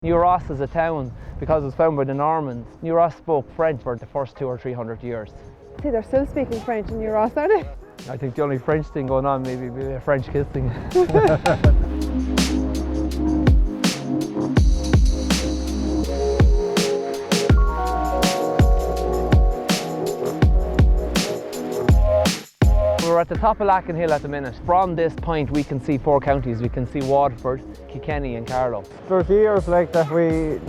New Ross is a town because it was founded by the Normans. New Ross spoke French for the first 200 or 300 years. See, they're still speaking French in New Ross, are they? I think the only French thing going on maybe be a French kiss thing. We're at the top of Lacken Hill at the minute. From this point we can see 4 counties. We can see Waterford, Kilkenny and Carlow. There's years like that we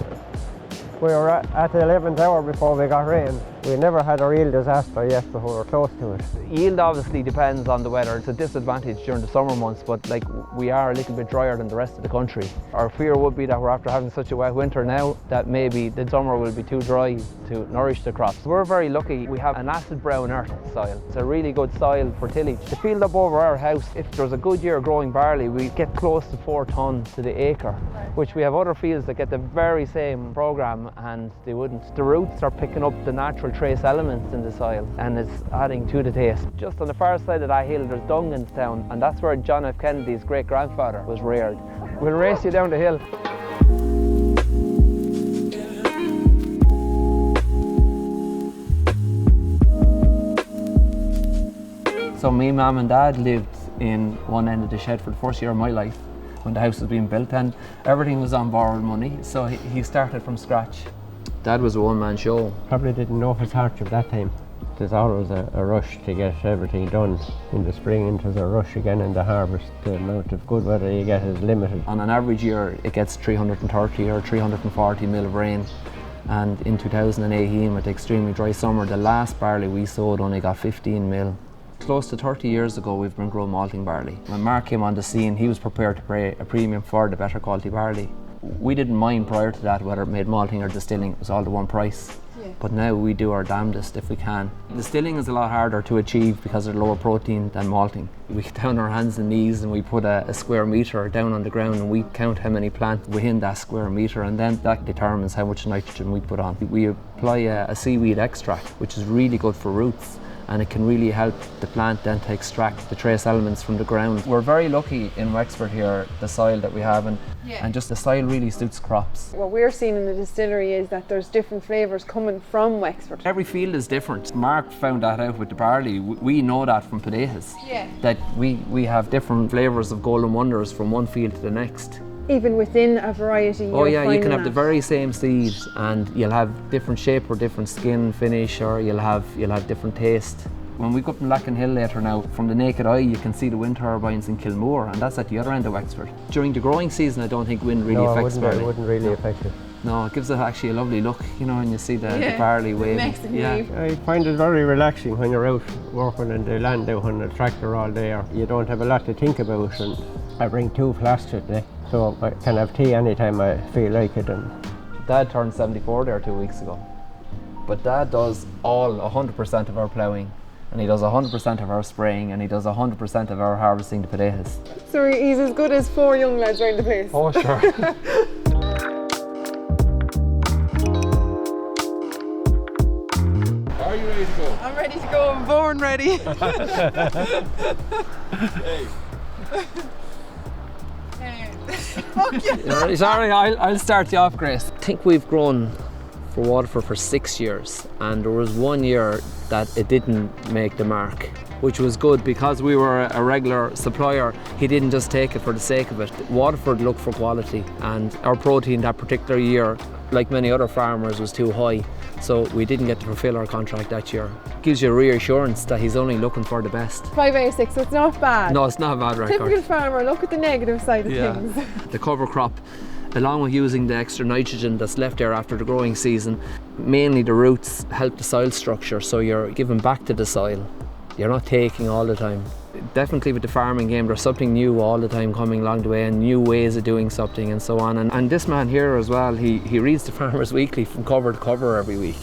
were at the 11th hour before we got rain. We never had a real disaster yet, but we were close to it. Yield obviously depends on the weather. It's a disadvantage during the summer months, but we are a little bit drier than the rest of the country. Our fear would be that we're after having such a wet winter now that maybe the summer will be too dry to nourish the crops. We're very lucky. We have an acid brown earth soil. It's a really good soil for tillage. The field up over our house, if there's a good year growing barley, we get close to 4 tonne to the acre, which we have other fields that get the very same programme and they wouldn't. The roots are picking up the natural trace elements in the soil and it's adding to the taste. Just on the far side of that hill there's Dunganstown, and that's where John F. Kennedy's great grandfather was reared. We'll race you down the hill. So me, mum and dad lived in one end of the shed for the first year of my life when the house was being built, and everything was on borrowed money, so he started from scratch. Dad was a one-man show. Probably didn't know his hardship that time. There's always a rush to get everything done in the spring, and there's a rush again in the harvest. The amount of good weather you get is limited. On an average year it gets 330 or 340 mil of rain, and in 2018 with the extremely dry summer the last barley we sowed only got 15 mil. Close to 30 years ago we've been growing malting barley. When Mark came on the scene he was prepared to pay a premium for the better quality barley. We didn't mind prior to that whether it made malting or distilling, it was all the one price. But now we do our damnedest if we can. Distilling is a lot harder to achieve because of lower protein than malting. We get down on our hands and knees and we put a square metre down on the ground and we count how many plants within that square metre, and then that determines how much nitrogen we put on. We apply a seaweed extract which is really good for roots, and it can really help the plant then to extract the trace elements from the ground. We're very lucky in Wexford here, the soil that we have, and just the soil really suits crops. What we're seeing in the distillery is that there's different flavours coming from Wexford. Every field is different. Mark found that out with the barley. We know that from potatoes, that we have different flavours of Golden Wonders from one field to the next. Even within a variety. Oh yeah, you can have the very same seed and you'll have different shape or different skin finish, or you'll have different taste. When we go up in Lacken Hill later now, from the naked eye you can see the wind turbines in Kilmore, and that's at the other end of Wexford. During the growing season I don't think wind really affects barley. It wouldn't really affect it. No, it gives it actually a lovely look, you know, when you see the barley waving. I find it very relaxing when you're out working in the land out on the tractor all day. You don't have a lot to think about, and I bring 2 flasks with me, so I can have tea anytime I feel like it. And Dad turned 74 there 2 weeks ago. But Dad does all 100% of our ploughing, and he does 100% of our spraying, and he does 100% of our harvesting the potatoes. So he's as good as 4 young lads around the place. Oh sure. Are you ready to go? I'm ready to go, I'm born ready. Sorry, I'll start you off, Grace. I think we've grown for Waterford for 6 years, and there was 1 year that it didn't make the mark, which was good because we were a regular supplier. He didn't just take it for the sake of it. Waterford looked for quality, and our protein that particular year, like many other farmers, was too high, so we didn't get to fulfill our contract that year. Gives you reassurance that he's only looking for the best. 5 out of 6, so it's not bad. No, it's not a bad record. Typical farmer, look at the negative side of things. The cover crop, along with using the extra nitrogen that's left there after the growing season, mainly the roots help the soil structure, so you're giving back to the soil. You're not taking all the time. Definitely with the farming game there's something new all the time coming along the way, and new ways of doing something and so on. And this man here as well, he reads the Farmers Weekly from cover to cover every week.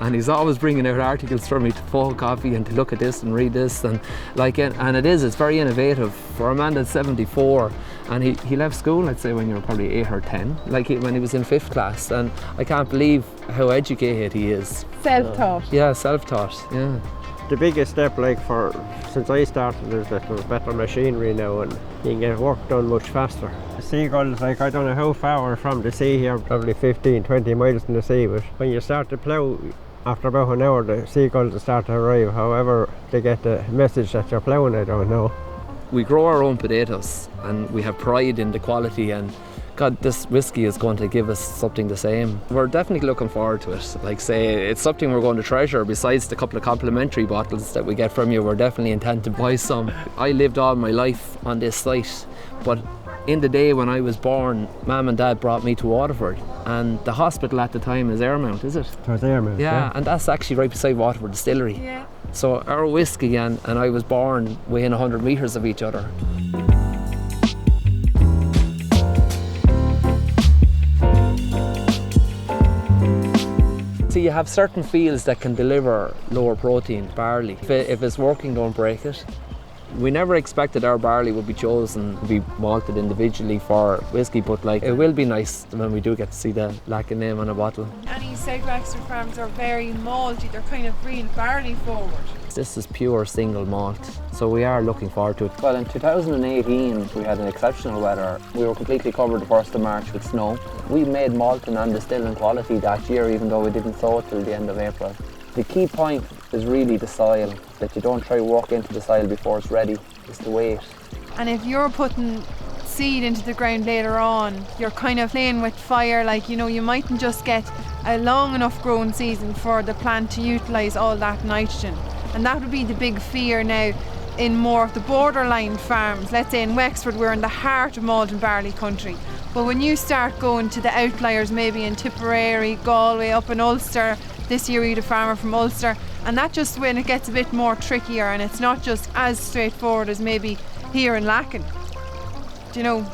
And he's always bringing out articles for me to photocopy and to look at this and read this, and it's very innovative for a man that's 74, and he left school, I'd say, when you were probably 8 or 10, when he was in 5th class, and I can't believe how educated he is. Self-taught. Yeah, self-taught, yeah. The biggest step, like since I started, is that there's better machinery now and you can get work done much faster. The seagulls, like I don't know how far we're from the sea here, probably 15-20 miles from the sea, but when you start to plough, after about an hour the seagulls will start to arrive. However they get the message that you're ploughing, I don't know. We grow our own potatoes and we have pride in the quality, and God, this whiskey is going to give us something the same. We're definitely looking forward to it. Like say, it's something we're going to treasure. Besides the couple of complimentary bottles that we get from you, we're definitely intent to buy some. I lived all my life on this site, but in the day when I was born, Mum and Dad brought me to Waterford, and the hospital at the time is Airmount, is it? It was Airmount, Yeah, and that's actually right beside Waterford Distillery. Yeah. So our whiskey and I was born within 100 metres of each other. So you have certain fields that can deliver lower protein barley. If it's working, don't break it. We never expected our barley would be chosen to be malted individually for whiskey, but like it will be nice when we do get to see the Lachin name on a bottle. Any South Wexford farms are very malty, they're kind of real barley forward. This is pure single malt, so we are looking forward to it. Well, in 2018 we had an exceptional weather. We were completely covered the 1st of March with snow. We made malting and distilling quality that year, even though we didn't sow it till the end of April. The key point is really the soil, that you don't try to walk into the soil before it's ready, it's the weight. And if you're putting seed into the ground later on, you're kind of playing with fire, like, you know, you mightn't just get a long enough growing season for the plant to utilise all that nitrogen. And that would be the big fear now in more of the borderline farms. Let's say in Wexford, we're in the heart of malt and barley country. But when you start going to the outliers, maybe in Tipperary, Galway, up in Ulster, this year we had a farmer from Ulster, and that just when it gets a bit more trickier and it's not just as straightforward as maybe here in Lachin. Do you know?